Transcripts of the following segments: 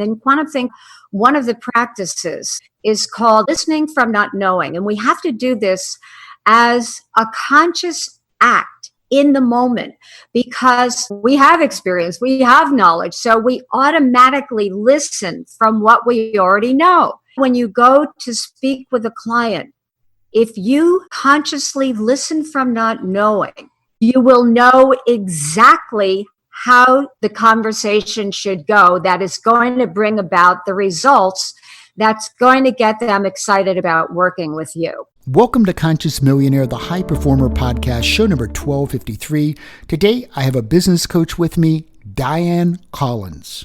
In QuantumThink, one of the practices is called listening from not knowing. And we have to do this as a conscious act in the moment because we have experience, we have knowledge. So we automatically listen from what we already know. When you go to speak with a client, if you consciously listen from not knowing, you will know exactly how the conversation should go that is going to bring about the results that's going to get them excited about working with you. Welcome to Conscious Millionaire, the High Performer Podcast, show number 1253. Today, I have a business coach with me, Dianne Collins.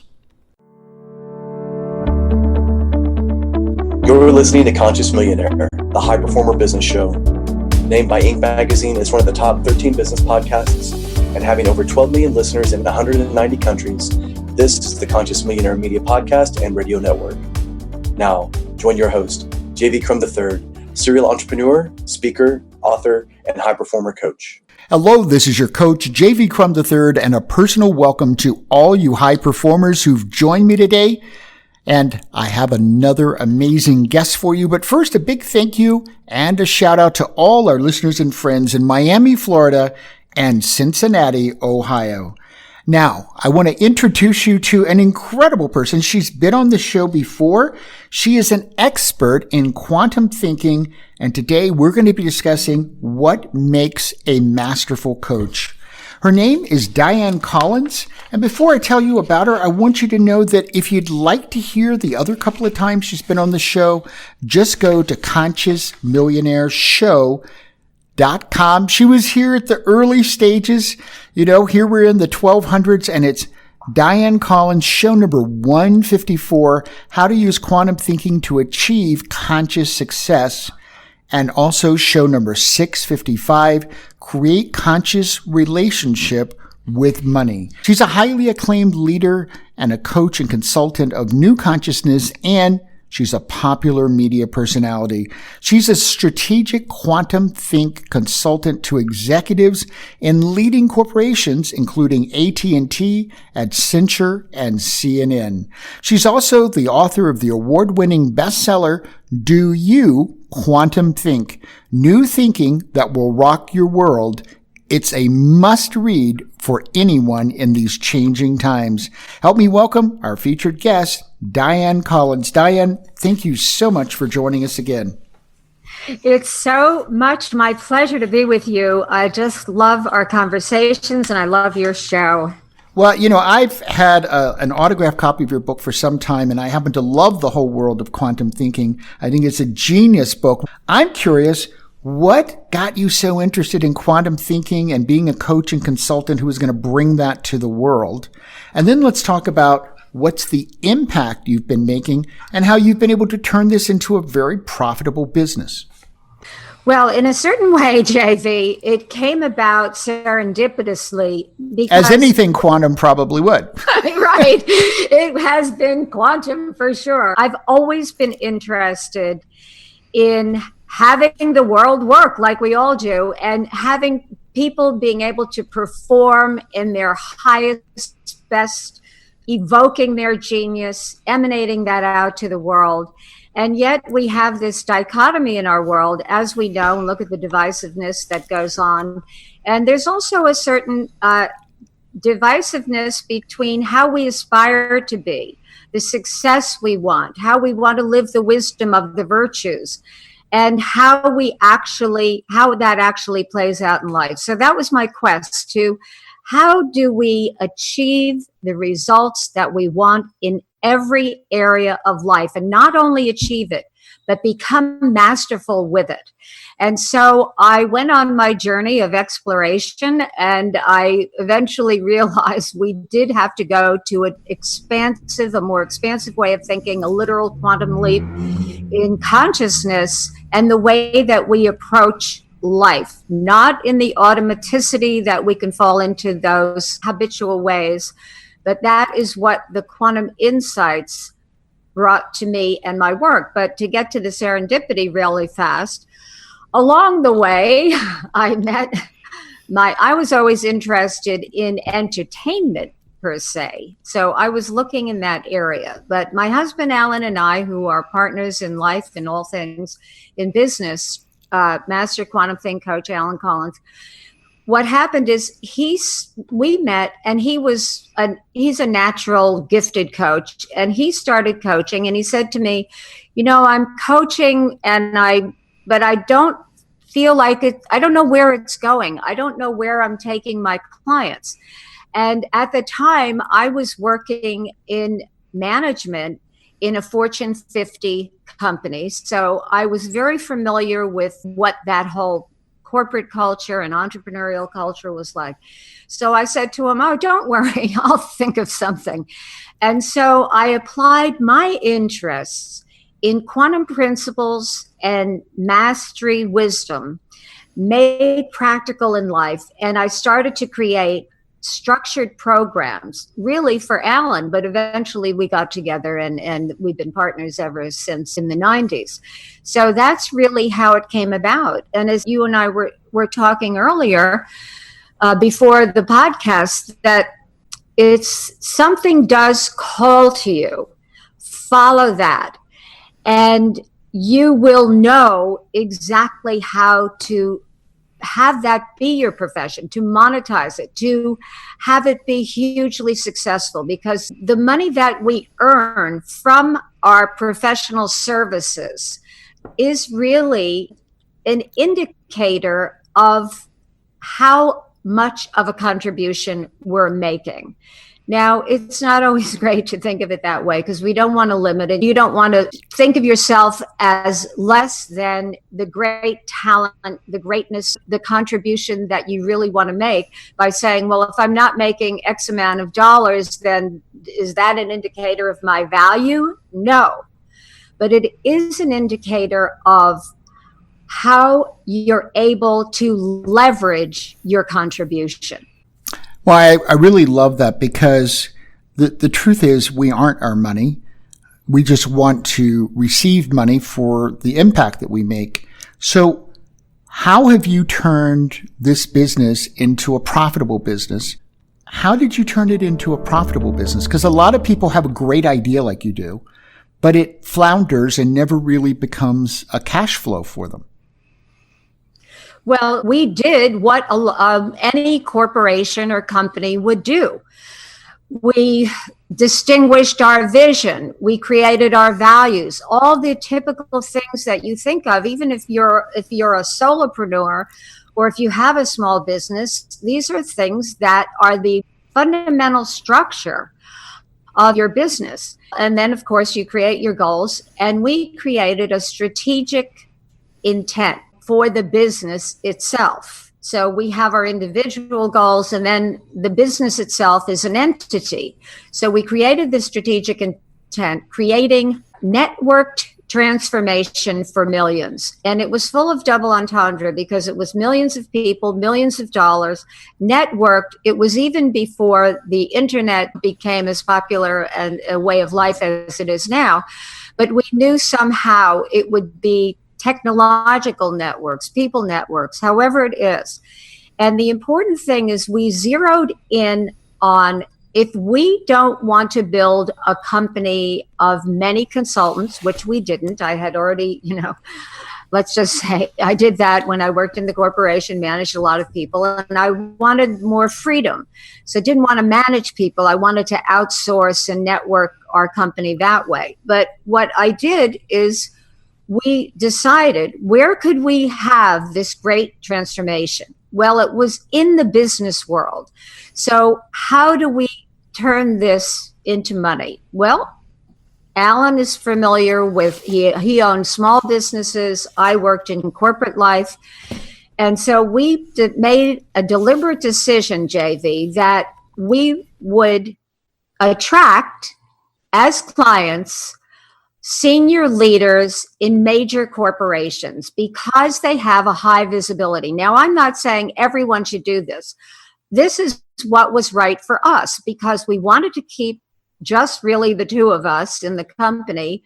You're listening to Conscious Millionaire, the High Performer Business Show. Named by Inc. magazine as one of the top 13 business podcasts and having over 12 million listeners in 190 countries, this is the Conscious Millionaire Media Podcast and Radio Network. Now, join your host, Crum III, serial entrepreneur, speaker, author, and high performer coach. Hello, this is your coach, Crum III, and a personal welcome to all you high performers who've joined me today. And I have another amazing guest for you. But first, a big thank you and a shout out to all our listeners and friends in Miami, Florida, and Cincinnati, Ohio. Now, I want to introduce you to an incredible person. She's been on the show before. She is an expert in quantum thinking. And today we're going to be discussing what makes a masterful coach. Her name is Dianne Collins, and before I tell you about her, I want you to know that if you'd like to hear the other couple of times she's been on the show, just go to ConsciousMillionaireShow.com. She was here at the early stages. Here we're in the 1200s, and it's Dianne Collins, show number 154, How to Use Quantum Thinking to Achieve Conscious Success. And also show number 655, Create Conscious Relationship with Money. She's a highly acclaimed leader and a coach and consultant of new consciousness, and she's a popular media personality. She's a strategic quantum think consultant to executives in leading corporations, including AT&T, Accenture, and CNN. She's also the author of the award-winning bestseller, Do You Quantum Think? New Thinking That Will Rock Your World. It's a must-read for anyone in these changing times. Help me welcome our featured guest, Dianne Collins. Dianne, thank you so much for joining us again. It's so much my pleasure to be with you. I just love our conversations and I love your show. Well, I've had an autographed copy of your book for some time, and I happen to love the whole world of quantum thinking. I think it's a genius book. I'm curious, what got you so interested in quantum thinking and being a coach and consultant who is going to bring that to the world? And then let's talk about what's the impact you've been making and how you've been able to turn this into a very profitable business. Well, in a certain way, JV, it came about serendipitously because... As anything quantum probably would. Right. It has been quantum for sure. I've always been interested in having the world work like we all do and having people being able to perform in their highest, best, evoking their genius, emanating that out to the world. And yet we have this dichotomy in our world, as we know, and look at the divisiveness that goes on. And there's also a certain divisiveness between how we aspire to be, the success we want, how we want to live the wisdom of the virtues, and how that actually plays out in life. So that was my quest to how do we achieve the results that we want in every area of life, and not only achieve it, but become masterful with it. And so I went on my journey of exploration, and I eventually realized we did have to go to a more expansive way of thinking, a literal quantum leap in consciousness and the way that we approach life, not in the automaticity that we can fall into those habitual ways. But that is what the quantum insights brought to me and my work. But to get to the serendipity really fast, along the way, I was always interested in entertainment per se. So I was looking in that area. But my husband, Alan, and I, who are partners in life and all things in business, Master QuantumThink coach, Alan Collins, what happened is we met, and he's a natural gifted coach, and he started coaching, and he said to me, I'm coaching but I don't feel like it. I don't know where it's going. I don't know where I'm taking my clients. And at the time I was working in management in a Fortune 50 company. So I was very familiar with what that whole corporate culture and entrepreneurial culture was like. So I said to him, oh, don't worry, I'll think of something. And so I applied my interests in quantum principles and mastery wisdom made practical in life. And I started to create structured programs really for Alan, but eventually we got together and we've been partners ever since in the 90s. So that's really how it came about. And as you and I were talking earlier before the podcast, that it's something does call to you, follow that, and you will know exactly how to have that be your profession, to monetize it, to have it be hugely successful, because the money that we earn from our professional services is really an indicator of how much of a contribution we're making. Now, it's not always great to think of it that way, because we don't want to limit it. You don't want to think of yourself as less than the great talent, the greatness, the contribution that you really want to make by saying, well, if I'm not making X amount of dollars, then is that an indicator of my value? No. But it is an indicator of how you're able to leverage your contribution. Well, I really love that, because the truth is we aren't our money. We just want to receive money for the impact that we make. So how have you turned this business into a profitable business? How did you turn it into a profitable business? Because a lot of people have a great idea like you do, but it flounders and never really becomes a cash flow for them. Well, we did what any corporation or company would do. We distinguished our vision. We created our values, all the typical things that you think of, even if you're a solopreneur or if you have a small business. These are things that are the fundamental structure of your business. And then, of course, you create your goals. And we created a strategic intent for the business itself. So we have our individual goals, and then the business itself is an entity. So we created the strategic intent, creating networked transformation for millions. And it was full of double entendre, because it was millions of people, millions of dollars, networked. It was even before the internet became as popular and a way of life as it is now. But we knew somehow it would be technological networks, people networks, however it is. And the important thing is we zeroed in on, if we don't want to build a company of many consultants, which we didn't. I had already, let's just say I did that when I worked in the corporation, managed a lot of people, and I wanted more freedom. So I didn't want to manage people. I wanted to outsource and network our company that way. But what I did is we decided, where could we have this great transformation? Well, it was in the business world. So how do we turn this into money? Well, Alan is familiar with, he owned small businesses. I worked in corporate life. And so we made a deliberate decision, JV, that we would attract as clients senior leaders in major corporations, because they have a high visibility. Now, I'm not saying everyone should do this. This is what was right for us, because we wanted to keep just really the two of us in the company,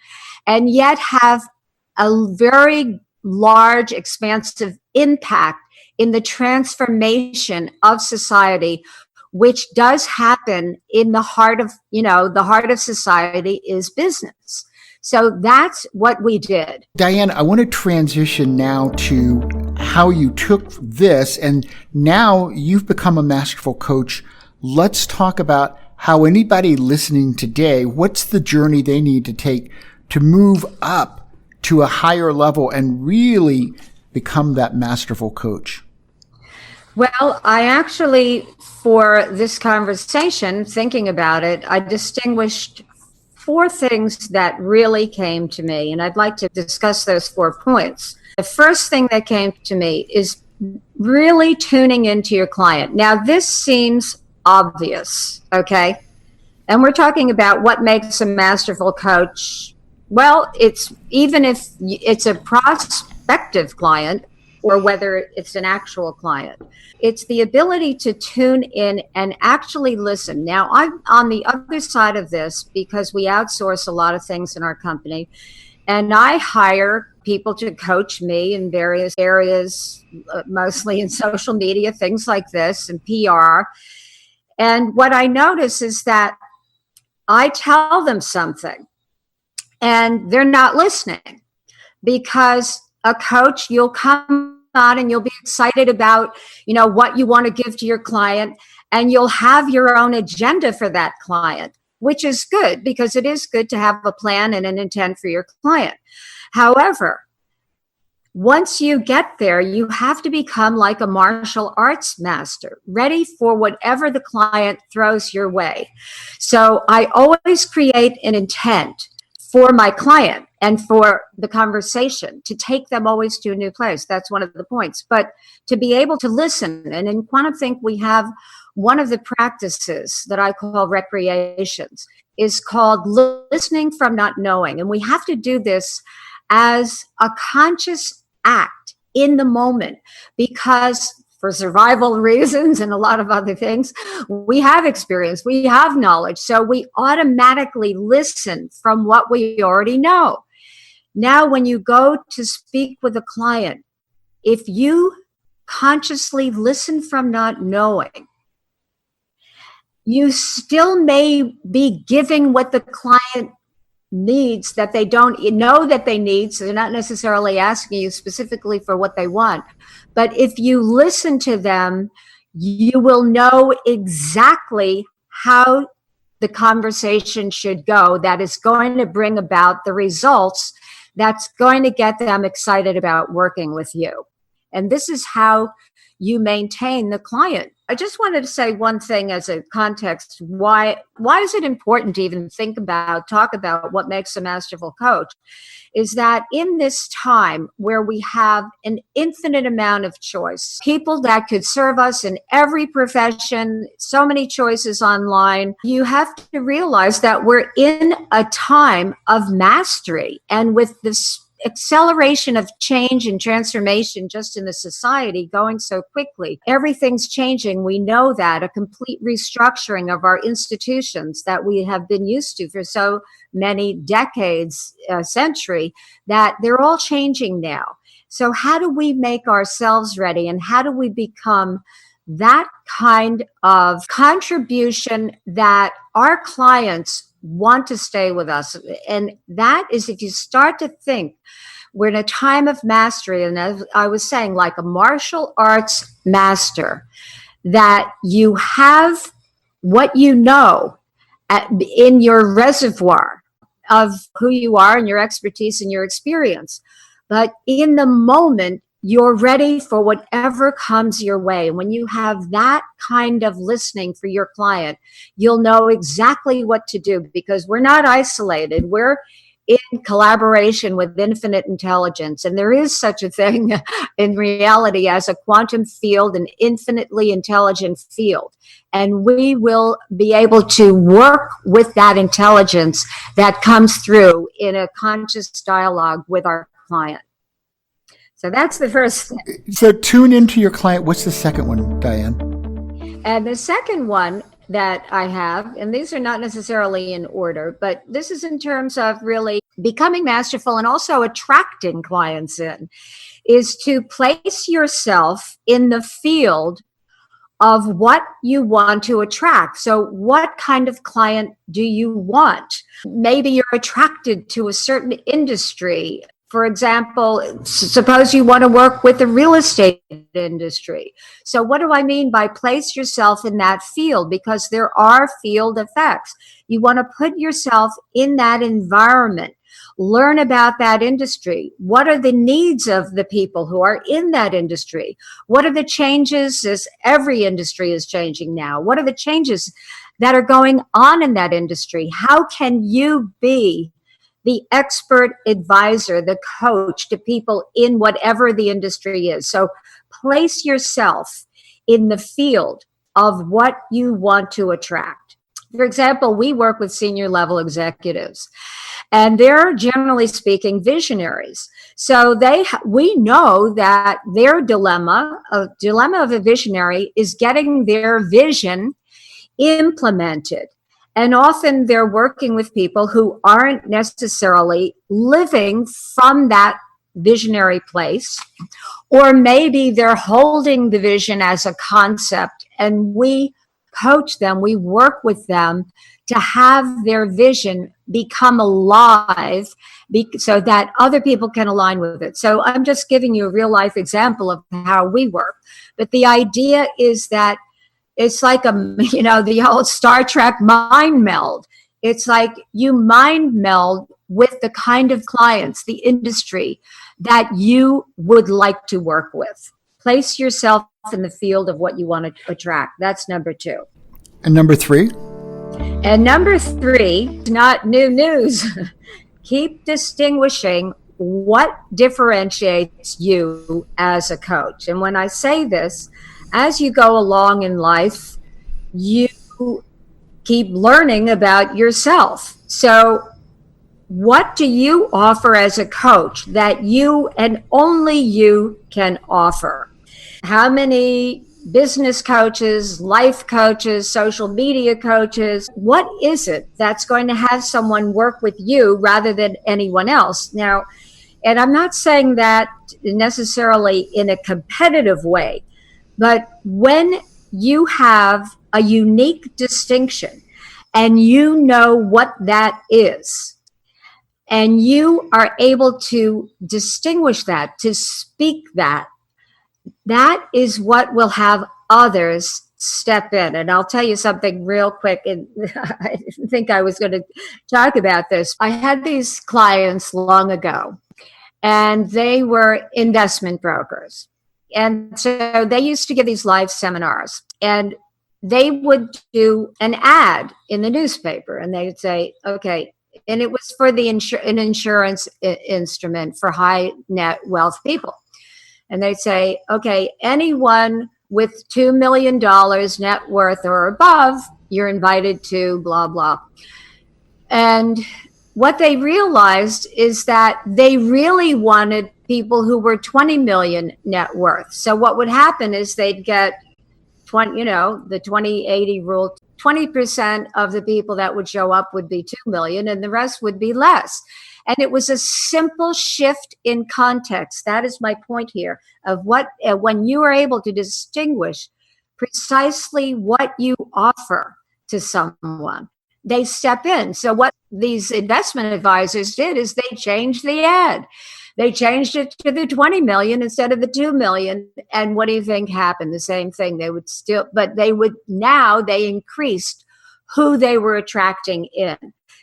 and yet have a very large, expansive impact in the transformation of society which does happen in the heart of, the heart of society is business. So that's what we did. Dianne, I want to transition now to how you took this and now you've become a masterful coach. Let's talk about how anybody listening today, what's the journey they need to take to move up to a higher level and really become that masterful coach? Well, I actually, for this conversation, thinking about it, I distinguished 4 things that really came to me, and I'd like to discuss those 4 points. The first thing that came to me is really tuning into your client. Now, this seems obvious, okay? And we're talking about what makes a masterful coach. Well, it's even if it's a prospective client or whether it's an actual client, it's the ability to tune in and actually listen. Now, I'm on the other side of this because we outsource a lot of things in our company, and I hire people to coach me in various areas, mostly in social media, things like this, and PR. And what I notice is that I tell them something and they're not listening, because a coach, you'll come on and you'll be excited about, what you want to give to your client, and you'll have your own agenda for that client, which is good because it is good to have a plan and an intent for your client. However, once you get there, you have to become like a martial arts master, ready for whatever the client throws your way. So I always create an intent for my client and for the conversation to take them always to a new place. That's one of the points. But to be able to listen, and in QuantumThink, we have one of the practices that I call recreations, is called listening from not knowing. And we have to do this as a conscious act in the moment, because for survival reasons and a lot of other things, we have experience, we have knowledge, so we automatically listen from what we already know. Now, when you go to speak with a client, if you consciously listen from not knowing, you still may be giving what the client needs that they don't know that they need, so they're not necessarily asking you specifically for what they want. But if you listen to them, you will know exactly how the conversation should go that is going to bring about the results that's going to get them excited about working with you. And this is how you maintain the client. I just wanted to say one thing as a context. Why is it important to even talk about what makes a masterful coach? Is that in this time where we have an infinite amount of choice, people that could serve us in every profession, so many choices online, you have to realize that we're in a time of mastery. And with this acceleration of change and transformation just in the society going so quickly, everything's changing. We know that a complete restructuring of our institutions that we have been used to for so many decades, century, that they're all changing now. So how do we make ourselves ready, and how do we become that kind of contribution that our clients want to stay with us? And that is, if you start to think, we're in a time of mastery, and as I was saying, like a martial arts master, that you have what you know in your reservoir of who you are and your expertise and your experience. But in the moment, you're ready for whatever comes your way. When you have that kind of listening for your client, you'll know exactly what to do, because we're not isolated. We're in collaboration with infinite intelligence. And there is such a thing in reality as a quantum field, an infinitely intelligent field. And we will be able to work with that intelligence that comes through in a conscious dialogue with our client. So that's the first thing. So tune into your client. What's the second one, Dianne? And the second one that I have, and these are not necessarily in order, but this is in terms of really becoming masterful and also attracting clients in, is to place yourself in the field of what you want to attract. So what kind of client do you want? Maybe you're attracted to a certain industry. For example, suppose you want to work with the real estate industry. So what do I mean by place yourself in that field? Because there are field effects. You want to put yourself in that environment. Learn about that industry. What are the needs of the people who are in that industry? What are the changes, as every industry is changing now? What are the changes that are going on in that industry? How can you be the expert advisor, the coach to people in whatever the industry is? So place yourself in the field of what you want to attract. For example, we work with senior level executives, and they're generally speaking visionaries. So we know that their dilemma of a visionary is getting their vision implemented. And often they're working with people who aren't necessarily living from that visionary place, or maybe they're holding the vision as a concept, and we coach them, we work with them to have their vision become alive so that other people can align with it. So I'm just giving you a real life example of how we work. But the idea is that it's like the old Star Trek mind meld. It's like you mind meld with the kind of clients, the industry that you would like to work with. Place yourself in the field of what you want to attract. That's number 2. And number 3? And number 3, not new news. Keep distinguishing what differentiates you as a coach. And when I say this, as you go along in life, you keep learning about yourself. So what do you offer as a coach that you and only you can offer? How many business coaches, life coaches, social media coaches, what is it that's going to have someone work with you rather than anyone else? Now, and I'm not saying that necessarily in a competitive way, but when you have a unique distinction and you know what that is, and you are able to distinguish that, to speak that, that is what will have others step in. And I'll tell you something real quick. And I didn't think I was going to talk about this. I had these clients long ago, and they were investment brokers. And so they used to give these live seminars, and they would do an ad in the newspaper, and they'd say, okay, and it was for an insurance instrument for high net wealth people. And they'd say, okay, anyone with $2 million net worth or above, you're invited to blah, blah. And what they realized is that they really wanted people who were 20 million net worth. So what would happen is they'd get the 20-80 rule. 20% of the people that would show up would be 2 million, and the rest would be less. And it was a simple shift in context. That is my point here of when you are able to distinguish precisely what you offer to someone, they step in. So what these investment advisors did is they changed the ad. They changed it to the 20 million instead of the 2 million. And what do you think happened? The same thing. They increased who they were attracting in.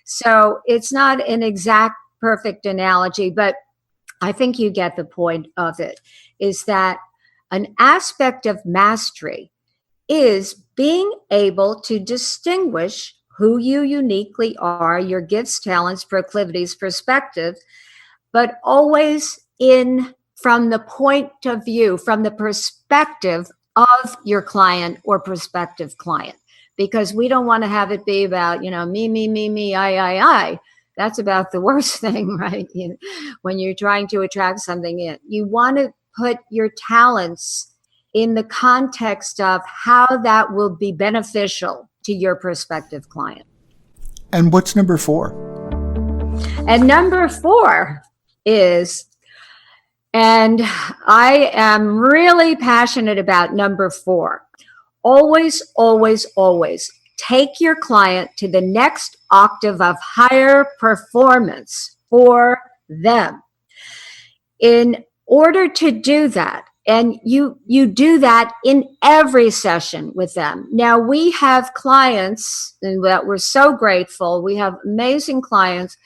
So it's not an exact perfect analogy, but I think you get the point of it, is that an aspect of mastery is being able to distinguish who you uniquely are, your gifts, talents, proclivities, perspective, but always from the point of view, from the perspective of your client or prospective client. Because we don't want to have it be about, me, I. That's about the worst thing, right? When you're trying to attract something in. You want to put your talents in the context of how that will be beneficial to your prospective client. And what's number 4? And number 4 is, and I am really passionate about number 4, always, always, always take your client to the next octave of higher performance for them. In order to do that, and you do that in every session with them. Now, we have clients and that we're so grateful. We have amazing clients.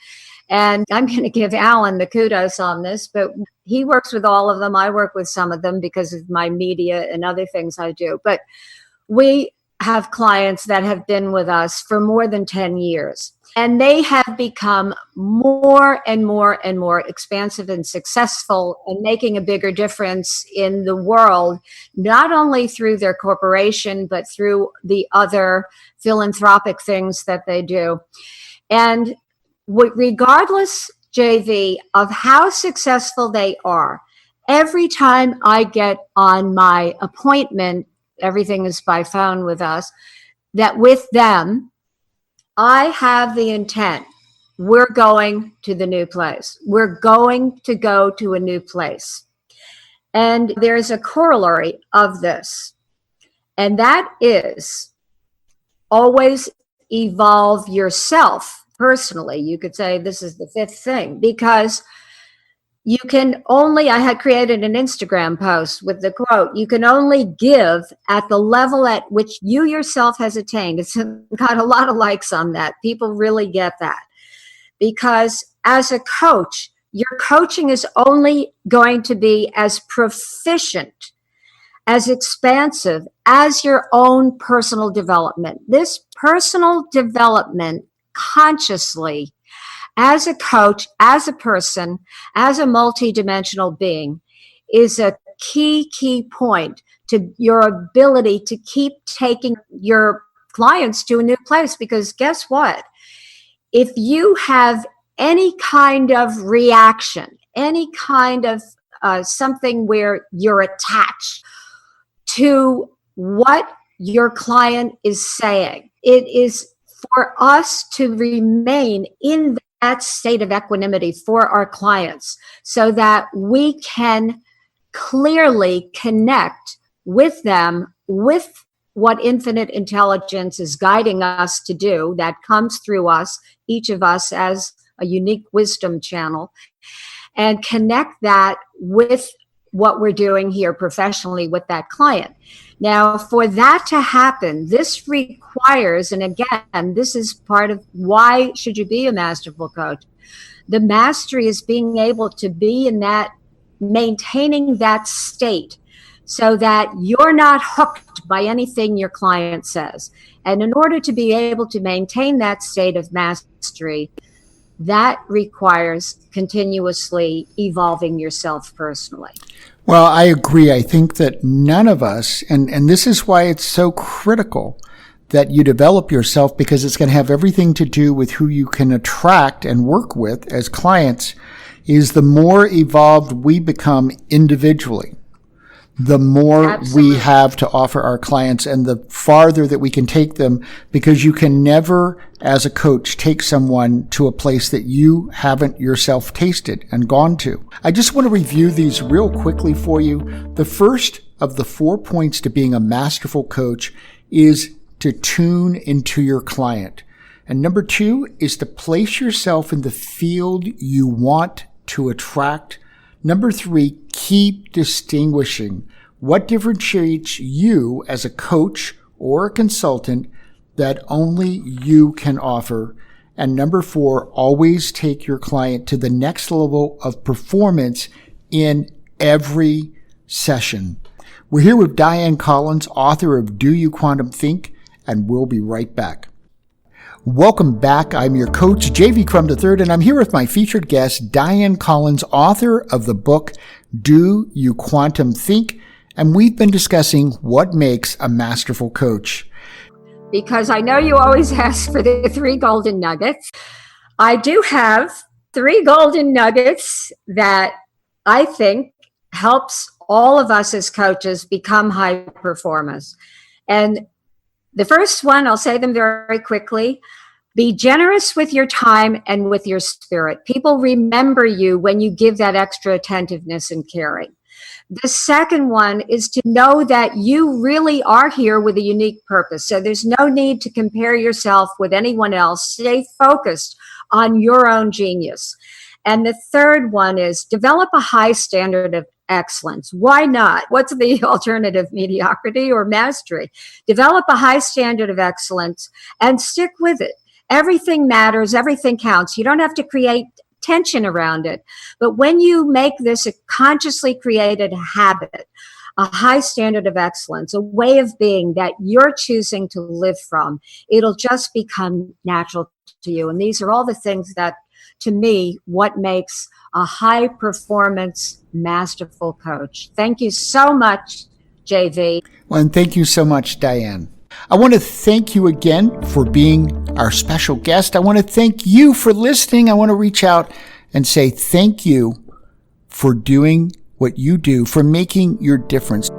And I'm going to give Alan the kudos on this, but he works with all of them. I work with some of them because of my media and other things I do. But we have clients that have been with us for more than 10 years. And they have become more and more and more expansive and successful and making a bigger difference in the world, not only through their corporation, but through the other philanthropic things that they do. And regardless, JV, of how successful they are, every time I get on my appointment, everything is by phone with us, that with them, I have the intent, we're going to the new place. We're going to go to a new place. And there's a corollary of this, and that is always evolve yourself personally. You could say this is the fifth thing, because you can only, I had created an Instagram post with the quote, you can only give at the level at which you yourself has attained. It's got a lot of likes on that. People really get that. Because as a coach, your coaching is only going to be as proficient, as expansive as your own personal development. This personal development consciously, as a coach, as a person, as a multidimensional being, is a key point to your ability to keep taking your clients to a new place. Because guess what? If you have any kind of reaction, any kind of something where you're attached to what your client is saying, it is for us to remain in that state of equanimity for our clients so that we can clearly connect with them with what infinite intelligence is guiding us to do, that comes through us, each of us as a unique wisdom channel, and connect that with what we're doing here professionally with that client. Now, for that to happen, this requires, and again, this is part of why should you be a masterful coach? The mastery is being able to be in that, maintaining that state so that you're not hooked by anything your client says. And in order to be able to maintain that state of mastery, that requires continuously evolving yourself personally. Well, I agree. I think that none of us, and this is why it's so critical that you develop yourself, because it's going to have everything to do with who you can attract and work with as clients, is the more evolved we become individually, the more Absolutely. we have to offer our clients and the farther that we can take them, because you can never, as a coach, take someone to a place that you haven't yourself tasted and gone to. I just want to review these real quickly for you. The first of the 4 points to being a masterful coach is to tune into your client. And number 2 is to place yourself in the field you want to attract. Number 3, keep distinguishing what differentiates you as a coach or a consultant that only you can offer. And number 4, always take your client to the next level of performance in every session. We're here with Dianne Collins, author of Do You QuantumThink, and we'll be right back. Welcome back. I'm your coach, JV Crum III, and I'm here with my featured guest, Dianne Collins, author of the book, Do You QuantumThink, and we've been discussing what makes a masterful coach. Because I know you always ask for the 3 golden nuggets. I do have 3 golden nuggets that I think helps all of us as coaches become high performers. And the first one, I'll say them very quickly. Be generous with your time and with your spirit. People remember you when you give that extra attentiveness and caring. The second one is to know that you really are here with a unique purpose. So there's no need to compare yourself with anyone else. Stay focused on your own genius. And the third one is develop a high standard of excellence. Why not? What's the alternative? Mediocrity or mastery? Develop a high standard of excellence and stick with it. Everything matters. Everything counts. You don't have to create tension around it. But when you make this a consciously created habit, a high standard of excellence, a way of being that you're choosing to live from, it'll just become natural to you. And these are all the things that, to me, what makes a high performance masterful coach. Thank you so much, JV. Well, and thank you so much, Dianne. I want to thank you again for being our special guest. I want to thank you for listening. I want to reach out and say thank you for doing what you do, for making your difference.